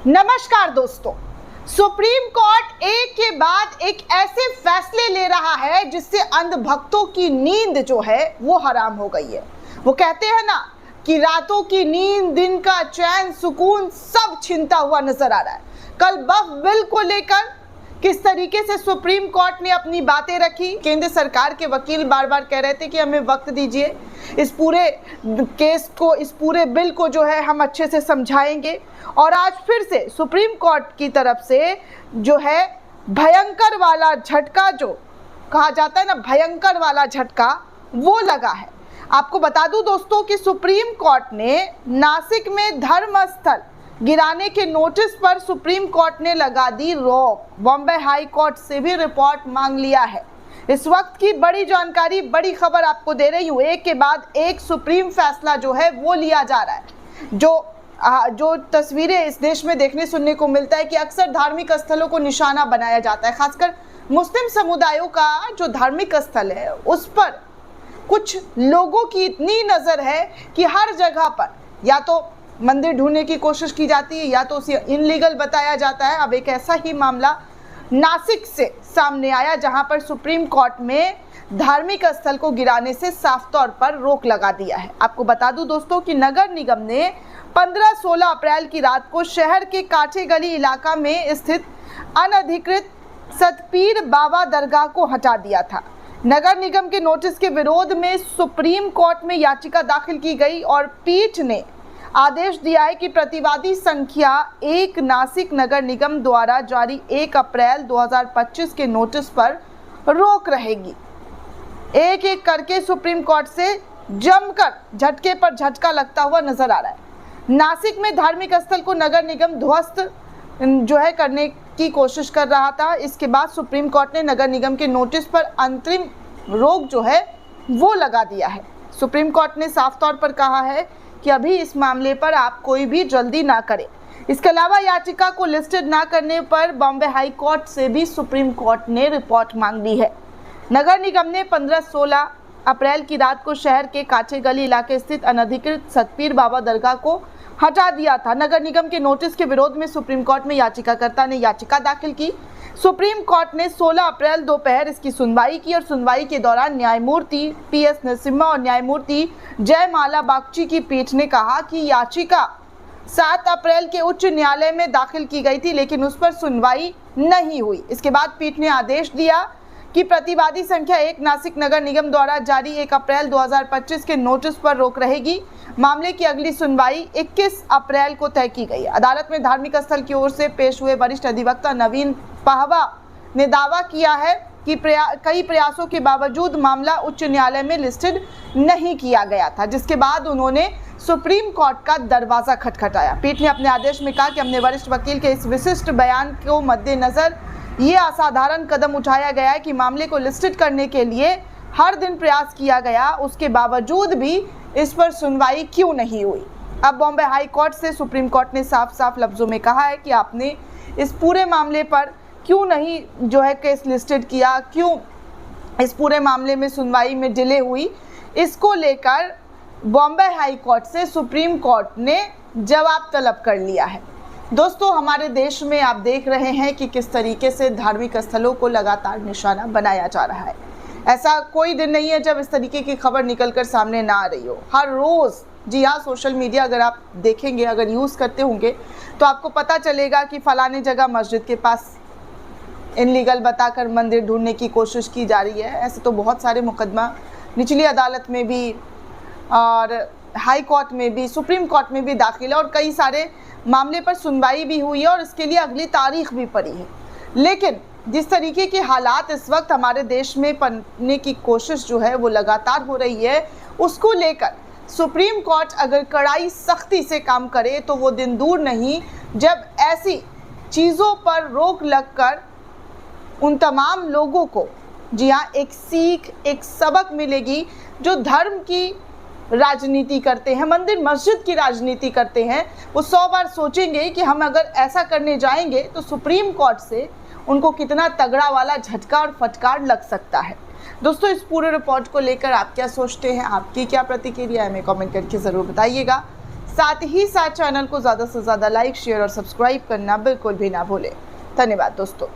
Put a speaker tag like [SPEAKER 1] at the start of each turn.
[SPEAKER 1] नमस्कार दोस्तों, supreme court एक के बाद एक ऐसे फैसले ले रहा है जिससे अंधभक्तों की नींद जो है वो हराम हो गई है। वो कहते हैं ना कि रातों की नींद, दिन का चैन, सुकून सब छीनता हुआ नजर आ रहा है। कल वक्फ बिल को लेकर किस तरीके से सुप्रीम कोर्ट ने अपनी बातें रखी। केंद्र सरकार के वकील बार बार कह रहे थे कि हमें वक्त दीजिए, इस पूरे केस को, इस पूरे बिल को जो है हम अच्छे से समझाएंगे। और आज फिर से सुप्रीम कोर्ट की तरफ से जो है भयंकर वाला झटका, जो कहा जाता है ना भयंकर वाला झटका, वो लगा है। आपको बता दूं दोस्तों कि सुप्रीम कोर्ट ने नासिक में धर्म स्थल गिराने के नोटिस पर सुप्रीम कोर्ट ने लगा दी रोक। बॉम्बे हाई कोर्ट से भी रिपोर्ट मांग लिया है। इस वक्त की बड़ी जानकारी, बड़ी खबर आपको दे रही हूँ। एक के बाद एक सुप्रीम फैसला जो है वो लिया जा रहा है। जो तस्वीरें इस देश में देखने सुनने को मिलता है कि अक्सर धार्मिक स्थलों को निशाना बनाया जाता है, खासकर मुस्लिम समुदायों का जो धार्मिक स्थल है उस पर कुछ लोगों की इतनी नजर है कि हर जगह पर या तो मंदिर ढूंढने की कोशिश की जाती है या तो उसे इनलीगल बताया जाता है। अब एक ऐसा ही मामला नासिक से सामने आया जहां पर सुप्रीम कोर्ट में धार्मिक स्थल को गिराने से साफ तौर पर रोक लगा दिया है। आपको बता दूं दोस्तों कि नगर निगम ने 15-16 अप्रैल की रात को शहर के काठे गली इलाका में स्थित अनधिकृत सतपीर बाबा दरगाह को हटा दिया था। नगर निगम के नोटिस के विरोध में सुप्रीम कोर्ट में याचिका दाखिल की गई और पीठ ने आदेश दिया है कि प्रतिवादी संख्या 1 नासिक नगर निगम द्वारा जारी 1 अप्रैल 2025 के नोटिस पर रोक रहेगी। एक एक करके सुप्रीम कोर्ट से जमकर झटके पर झटका लगता हुआ नजर आ रहा है। नासिक में धार्मिक स्थल को नगर निगम ध्वस्त जो है करने की कोशिश कर रहा था। इसके बाद सुप्रीम कोर्ट ने नगर निगम के नोटिस पर अंतरिम रोक जो है वो लगा दिया है। सुप्रीम कोर्ट ने साफ तौर पर कहा है कि अभी इस मामले पर आप कोई भी जल्दी ना करें। इसके अलावा याचिका को लिस्टेड ना करने पर बॉम्बे हाई कोर्ट से भी सुप्रीम कोर्ट ने रिपोर्ट मांग ली है। नगर निगम ने 15-16 अप्रैल की रात को शहर के काठे गली इलाके स्थित अनधिकृत सतपीर बाबा दरगाह को हटा दिया था। नगर निगम के नोटिस के विरोध में सुप्रीम कोर्ट में याचिकाकर्ता ने याचिका दाखिल की। सुप्रीम कोर्ट ने 16 अप्रैल दोपहर इसकी सुनवाई की और सुनवाई के दौरान न्यायमूर्ति PS नरसिम्हा और न्यायमूर्ति जयमाला बागची की पीठ ने कहा कि याचिका 7 अप्रैल के उच्च न्यायालय में दाखिल की गई थी, लेकिन उस पर सुनवाई नहीं हुई। इसके बाद पीठ ने आदेश दिया कि प्रतिवादी संख्या 1 नासिक नगर निगम द्वारा जारी 1 अप्रैल 2025 के नोटिस पर रोक रहेगी। मामले की अगली सुनवाई 21 अप्रैल को तय की गई। अदालत में धार्मिक स्थल की ओर से पेश हुए वरिष्ठ अधिवक्ता नवीन पाहवा ने दावा किया है कि कई प्रयासों के बावजूद मामला उच्च न्यायालय में लिस्टेड नहीं किया गया था, जिसके बाद उन्होंने सुप्रीम कोर्ट का दरवाजा खटखटाया। पीठ ने अपने आदेश में कहा कि हमने वरिष्ठ वकील के इस विशिष्ट बयान को मद्देनजर ये असाधारण कदम उठाया गया है कि मामले को लिस्टेड करने के लिए हर दिन प्रयास किया गया, उसके बावजूद भी इस पर सुनवाई क्यों नहीं हुई। अब बॉम्बे हाई कोर्ट से सुप्रीम कोर्ट ने साफ साफ लफ्जों में कहा है कि आपने इस पूरे मामले पर क्यों नहीं जो है केस लिस्टेड किया, क्यों इस पूरे मामले में सुनवाई में डिले हुई। इसको लेकर बॉम्बे हाई कोर्ट से सुप्रीम कोर्ट ने जवाब तलब कर लिया है। दोस्तों, हमारे देश में आप देख रहे हैं कि किस तरीके से धार्मिक स्थलों को लगातार निशाना बनाया जा रहा है। ऐसा कोई दिन नहीं है जब इस तरीके की खबर निकलकर सामने ना आ रही हो। हर रोज़, जी हाँ, सोशल मीडिया अगर आप देखेंगे, अगर यूज़ करते होंगे तो आपको पता चलेगा कि फलाने जगह मस्जिद के पास इनलीगल बताकर मंदिर ढूंढने की कोशिश की जा रही है। ऐसे तो बहुत सारे मुकदमा निचली अदालत में भी और हाई कोर्ट में भी, सुप्रीम कोर्ट में भी दाखिल है और कई सारे मामले पर सुनवाई भी हुई है और इसके लिए अगली तारीख भी पड़ी है। लेकिन जिस तरीके के हालात इस वक्त हमारे देश में बनने की कोशिश जो है वो लगातार हो रही है, उसको लेकर सुप्रीम कोर्ट अगर कड़ाई सख्ती से काम करे तो वो दिन दूर नहीं जब ऐसी चीज़ों पर रोक लगकर उन तमाम लोगों को, जी हाँ, एक सीख, एक सबक मिलेगी जो धर्म की राजनीति करते हैं, मंदिर मस्जिद की राजनीति करते हैं। वो 100 बार सोचेंगे कि हम अगर ऐसा करने जाएंगे तो सुप्रीम कोर्ट से उनको कितना तगड़ा वाला झटका और फटकार लग सकता है। दोस्तों, इस पूरे रिपोर्ट को लेकर आप क्या सोचते हैं, आपकी क्या प्रतिक्रिया है, हमें कमेंट करके ज़रूर बताइएगा। साथ ही साथ चैनल को ज़्यादा से ज़्यादा लाइक, शेयर और सब्सक्राइब करना बिल्कुल भी ना भूलें। धन्यवाद दोस्तों।